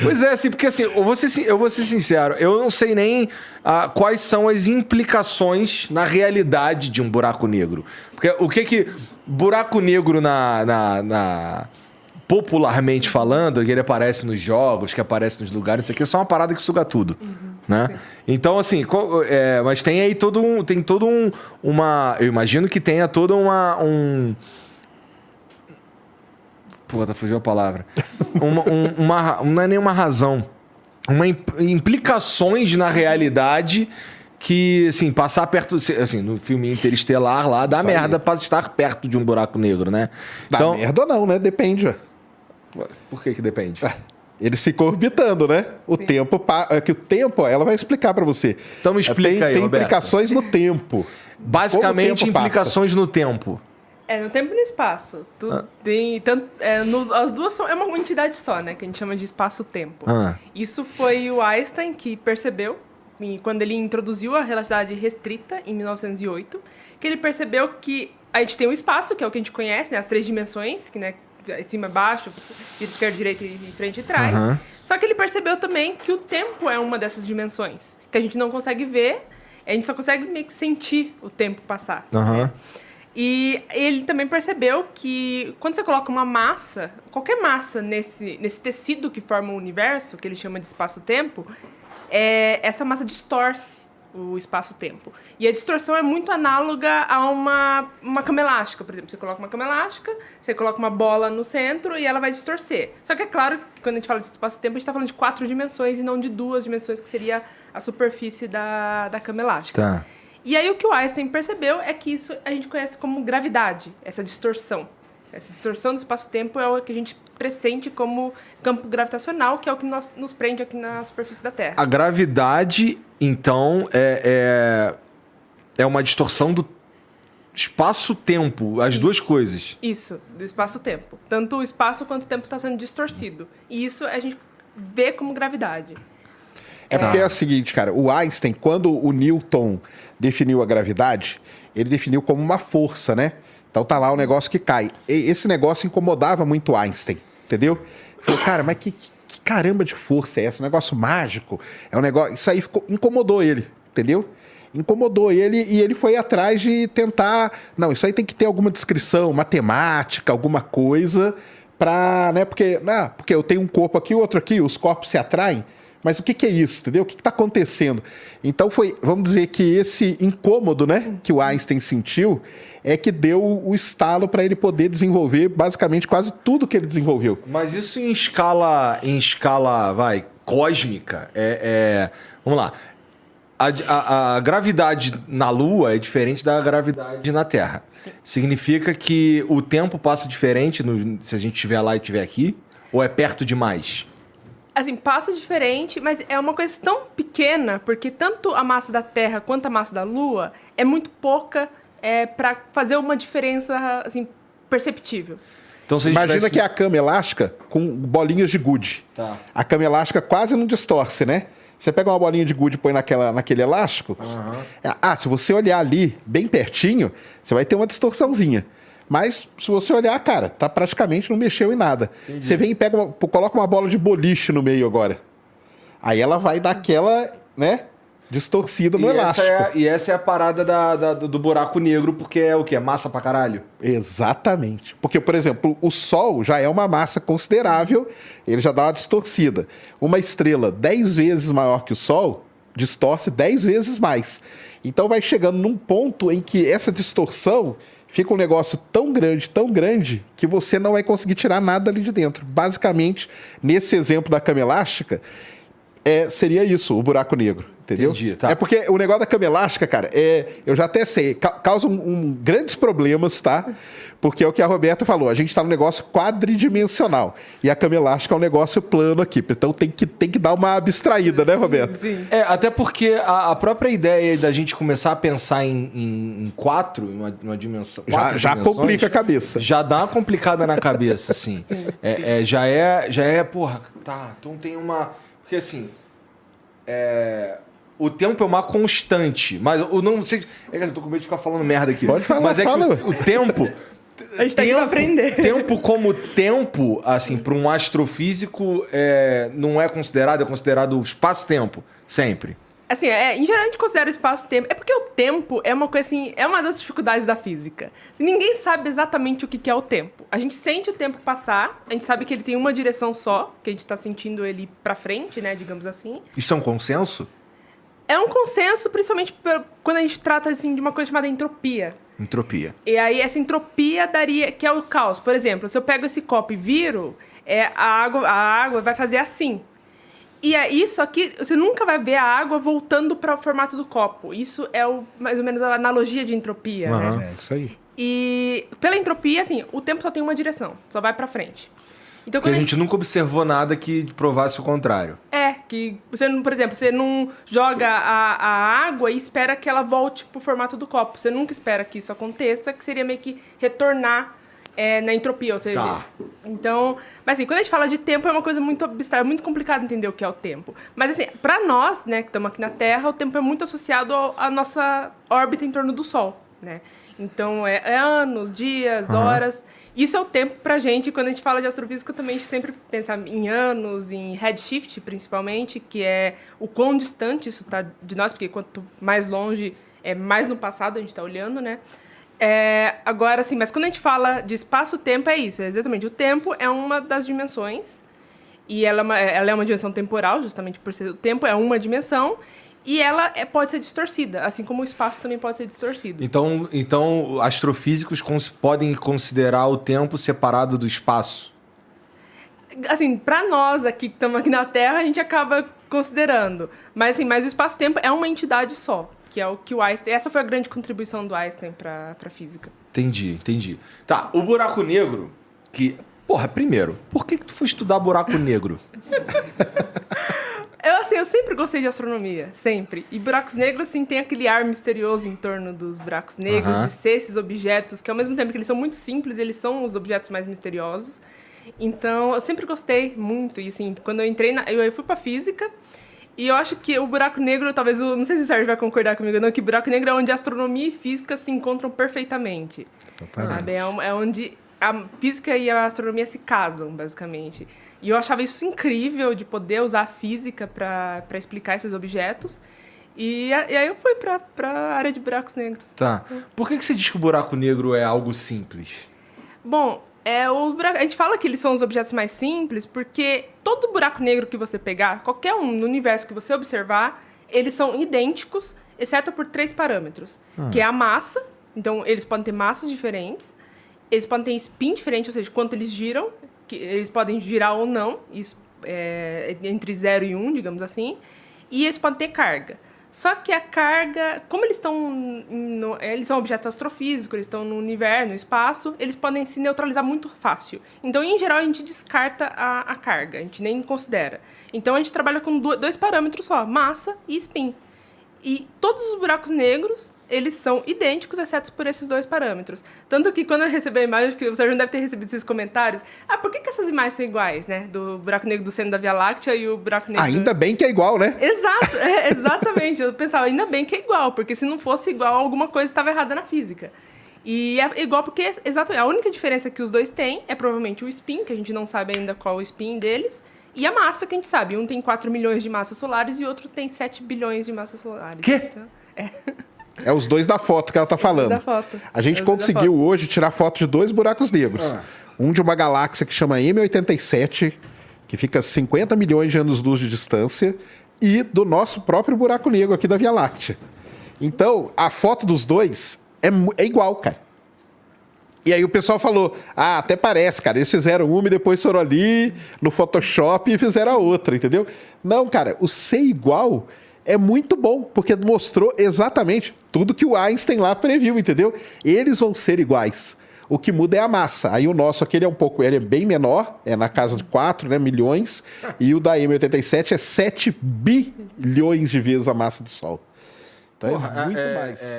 Pois é, assim, porque assim, eu vou ser sincero, eu não sei nem quais são as implicações na realidade de um buraco negro. Porque o que buraco negro popularmente falando, que ele aparece nos jogos, que aparece nos lugares, isso aqui é só uma parada que suga tudo, né? Então, assim, mas tem aí eu imagino que tenha toda Puta, fugiu a palavra. Não é nenhuma razão. Implicações na realidade que, assim, passar perto... Assim, no filme Interestelar lá, dá merda pra estar perto de um buraco negro, né? Dá merda ou não, né? Depende. Por que depende? Eles ficam orbitando, né? O tempo... que o tempo, ela vai explicar pra você. Então me explica aí, tem Roberto. implicações no tempo. Basicamente, implicações no tempo. No tempo e no espaço. As duas são... É uma entidade só, né? Que a gente chama de espaço-tempo. Isso foi o Einstein que percebeu, quando ele introduziu a relatividade restrita, em 1908, que ele percebeu que a gente tem o espaço, que é o que a gente conhece, né? As 3 dimensões, que, né? Cima, baixo, direita, esquerda, direita e frente e trás. Só que ele percebeu também que o tempo é uma dessas dimensões, que a gente não consegue ver, a gente só consegue meio que sentir o tempo passar. Né? E ele também percebeu que quando você coloca uma massa, qualquer massa nesse tecido que forma o universo, que ele chama de espaço-tempo, essa massa distorce o espaço-tempo. E a distorção é muito análoga a uma cama elástica, por exemplo. Você coloca uma cama elástica, você coloca uma bola no centro e ela vai distorcer. Só que é claro que quando a gente fala de espaço-tempo, a gente está falando de 4 dimensões e não de 2 dimensões, que seria a superfície da cama elástica. Tá. E aí o que o Einstein percebeu é que isso a gente conhece como gravidade, essa distorção. Essa distorção do espaço-tempo é o que a gente pressente como campo gravitacional, que é o que nos prende aqui na superfície da Terra. A gravidade, então, é uma distorção do espaço-tempo, as duas coisas. Isso, do espaço-tempo. Tanto o espaço quanto o tempo está sendo distorcido. E isso a gente vê como gravidade. Porque é o seguinte, cara, o Einstein, quando o Newton definiu a gravidade, ele definiu como uma força, né? Então tá lá o negócio que cai. E esse negócio incomodava muito o Einstein, entendeu? Ele falou, cara, mas que caramba de força é essa? Um negócio mágico? É um negócio... Isso aí incomodou ele, entendeu? Incomodou ele e ele foi atrás de tentar... Não, isso aí tem que ter alguma descrição, matemática, alguma coisa pra... né? Porque eu tenho um corpo aqui, outro aqui, os corpos se atraem. Mas o que é isso, entendeu? O que está acontecendo? Então vamos dizer que esse incômodo, né, que o Einstein sentiu, é que deu o estalo para ele poder desenvolver basicamente quase tudo que ele desenvolveu. Mas isso em escala cósmica, vamos lá. A gravidade na Lua é diferente da gravidade na Terra. Sim. Significa que o tempo passa diferente se a gente estiver lá e estiver aqui? Ou é perto demais? Assim, passa diferente, mas é uma coisa tão pequena, porque tanto a massa da Terra quanto a massa da Lua é muito pouca para fazer uma diferença assim, perceptível. Então, se imagina que é a cama elástica com bolinhas de gude. Tá. A cama elástica quase não distorce, né? Você pega uma bolinha de gude e põe naquele elástico. Se você olhar ali bem pertinho, você vai ter uma distorçãozinha. Mas, se você olhar, cara, tá praticamente não mexeu em nada. Entendi. Você vem e coloca uma bola de boliche no meio agora. Aí ela vai dar aquela, né, distorcida no elástico. Essa é a parada do buraco negro, porque é o quê? É massa pra caralho? Exatamente. Porque, por exemplo, o Sol já é uma massa considerável, ele já dá uma distorcida. Uma estrela 10 vezes maior que o Sol distorce 10 vezes mais. Então vai chegando num ponto em que essa distorção... Fica um negócio tão grande, que você não vai conseguir tirar nada ali de dentro. Basicamente, nesse exemplo da cama elástica, seria isso, o buraco negro, entendeu? Entendi, tá. É porque o negócio da cama elástica, cara, eu já até sei, causa grandes problemas, tá? Porque é o que a Roberta falou, a gente está num negócio quadridimensional. E a cama elástica é um negócio plano aqui. Então tem que dar uma abstraída, né, Roberta? Sim. Até porque a própria ideia da gente começar a pensar em quatro, em uma dimensão... Já complica a cabeça. Já dá uma complicada na cabeça, assim. Já é, porra, tá, então tem uma... Porque assim... O tempo é uma constante, mas eu não sei... eu tô com medo de ficar falando merda aqui. Pode falar, mas fala. Que o tempo... A gente tá aqui pra aprender. Tempo como tempo, assim, para um astrofísico, não é considerado espaço-tempo, sempre. Assim, em geral a gente considera o espaço-tempo. É porque o tempo é uma coisa assim, é uma das dificuldades da física. Ninguém sabe exatamente o que é o tempo. A gente sente o tempo passar, a gente sabe que ele tem uma direção só, que a gente tá sentindo ele pra frente, né, digamos assim. Isso é um consenso? É um consenso, principalmente quando a gente trata assim, de uma coisa chamada entropia. Entropia. E aí essa entropia daria, que é o caos. Por exemplo, se eu pego esse copo e viro, a água vai fazer assim. E isso aqui, você nunca vai ver a água voltando para o formato do copo. Isso é mais ou menos a analogia de entropia, né? É isso aí. E pela entropia, assim, o tempo só tem uma direção, só vai para frente. Então, Porque a gente nunca observou nada que provasse o contrário. Que você, por exemplo, você não joga a água e espera que ela volte pro formato do copo. Você nunca espera que isso aconteça, que seria meio que retornar na entropia, ou seja... Tá. Então, mas assim, quando a gente fala de tempo, é uma coisa muito abstrata, muito complicado entender o que é o tempo. Mas assim, para nós, né, que estamos aqui na Terra, o tempo é muito associado à nossa órbita em torno do Sol, né? Então, é anos, dias, horas. Isso é o tempo pra gente. Quando a gente fala de astrofísica, também a gente sempre pensa em anos, em redshift, principalmente, que é o quão distante isso está de nós, porque quanto mais longe, mais no passado a gente está olhando, né? Agora, assim, mas quando a gente fala de espaço-tempo, é isso. Exatamente. O tempo é uma das dimensões. E ela é uma dimensão temporal, justamente por ser o tempo, é uma dimensão. E ela pode ser distorcida, assim como o espaço também pode ser distorcido. Então astrofísicos podem considerar o tempo separado do espaço? Assim, para nós aqui que estamos aqui na Terra, a gente acaba considerando. Mas, assim, mas o espaço-tempo é uma entidade só, que é o que o Einstein... Essa foi a grande contribuição do Einstein para a física. Entendi. Tá, o buraco negro, que... Porra, primeiro, por que tu foi estudar buraco negro? Eu sempre gostei de astronomia, sempre. E buracos negros, assim, tem aquele ar misterioso em torno dos buracos negros, de ser esses objetos, que ao mesmo tempo que eles são muito simples, eles são os objetos mais misteriosos. Então, eu sempre gostei muito. E, assim, quando eu entrei eu fui pra física, e eu acho que o buraco negro, talvez, não sei se o Sérgio vai concordar comigo ou não, que buraco negro é onde a astronomia e física se encontram perfeitamente. Exatamente. É onde a física e a astronomia se casam, basicamente. E eu achava isso incrível, de poder usar a física para explicar esses objetos. E aí eu fui para a área de buracos negros. Tá. Por que você diz que o buraco negro é algo simples? Bom, a gente fala que eles são os objetos mais simples porque todo buraco negro que você pegar, qualquer um no universo que você observar, eles são idênticos, exceto por 3 parâmetros. Que é a massa, então eles podem ter massas diferentes, eles podem ter spin diferente, ou seja, quanto eles giram, que eles podem girar ou não, isso, entre 0 e 1, digamos assim, e eles podem ter carga. Só que a carga, como eles são objetos astrofísicos, eles estão no universo, no espaço, eles podem se neutralizar muito fácil. Então, em geral, a gente descarta a carga, a gente nem considera. Então, a gente trabalha com 2 parâmetros só, massa e spin. E todos os buracos negros, eles são idênticos, exceto por esses 2 parâmetros. Tanto que quando eu recebi a imagem, acho que o Sérgio deve ter recebido esses comentários. Por que essas imagens são iguais, né? Do buraco negro do centro da Via Láctea e o buraco negro... Ainda bem que é igual, né? Exato, exatamente. Eu pensava, ainda bem que é igual, porque se não fosse igual, alguma coisa estava errada na física. E é igual porque, exatamente, a única diferença que os 2 têm é provavelmente o spin, que a gente não sabe ainda qual é o spin deles, e a massa, que a gente sabe. Um tem 4 milhões de massas solares e o outro tem 7 bilhões de massas solares. Quê? Então, É os 2 da foto que ela tá falando. Da foto. A gente conseguiu hoje tirar foto de 2 buracos negros. Um de uma galáxia que chama M87, que fica a 50 milhões de anos-luz de distância, e do nosso próprio buraco negro aqui da Via Láctea. Então, a foto dos 2 é igual, cara. E aí o pessoal falou, até parece, cara, eles fizeram uma e depois foram ali no Photoshop e fizeram a outra, entendeu? Não, cara, o ser igual é muito bom, porque mostrou exatamente tudo que o Einstein lá previu, entendeu? Eles vão ser iguais. O que muda é a massa. Aí o nosso aqui ele é bem menor, é na casa de 4, né, milhões, e o da M87 é 7 bilhões de vezes a massa do Sol. Então é muito mais.